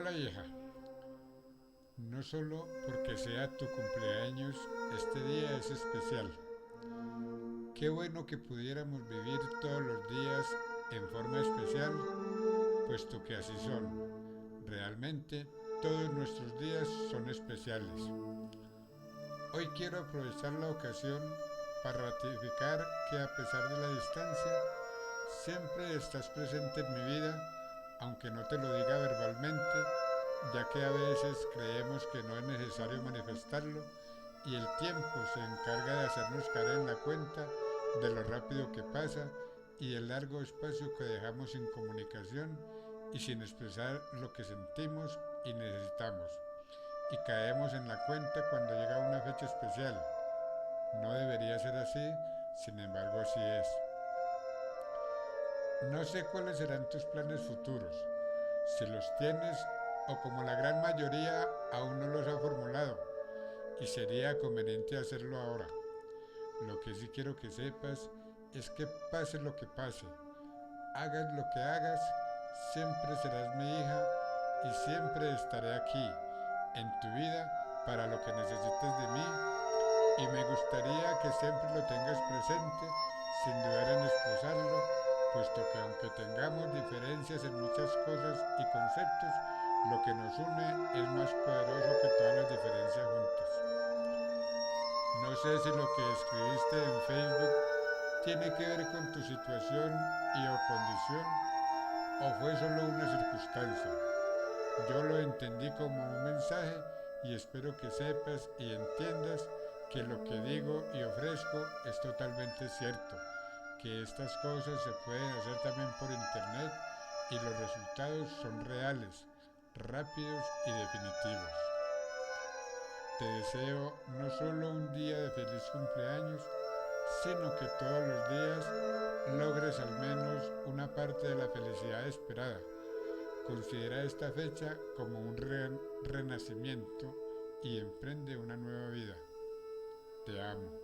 Hola hija, no solo porque sea tu cumpleaños, este día es especial. Qué bueno que pudiéramos vivir todos los días en forma especial, puesto que así son. Realmente todos nuestros días son especiales. Hoy quiero aprovechar la ocasión para ratificar que a pesar de la distancia, siempre estás presente en mi vida, aunque no te lo diga verbalmente, ya que a veces creemos que no es necesario manifestarlo y el tiempo se encarga de hacernos caer en la cuenta de lo rápido que pasa y el largo espacio que dejamos sin comunicación y sin expresar lo que sentimos y necesitamos. Y caemos en la cuenta cuando llega una fecha especial. No debería ser así, sin embargo así es. No sé cuáles serán tus planes futuros, si los tienes o como la gran mayoría aún no los ha formulado, y sería conveniente hacerlo ahora. Lo que sí quiero que sepas es que pase lo que pase, hagas lo que hagas, siempre serás mi hija y siempre estaré aquí, en tu vida, para lo que necesites de mí y me gustaría que siempre lo tengas presente sin dudar en expresarlo, puesto que aunque tengamos diferencias en muchas cosas y conceptos, lo que nos une es más poderoso que todas las diferencias juntas. No sé si lo que escribiste en Facebook tiene que ver con tu situación y o condición o fue solo una circunstancia. Yo lo entendí como un mensaje y espero que sepas y entiendas que lo que digo y ofrezco es totalmente cierto, que estas cosas se pueden hacer también por internet y los resultados son reales, rápidos y definitivos. Te deseo no solo un día de feliz cumpleaños, sino que todos los días logres al menos una parte de la felicidad esperada. Considera esta fecha como un renacimiento y emprende una nueva vida. Te amo.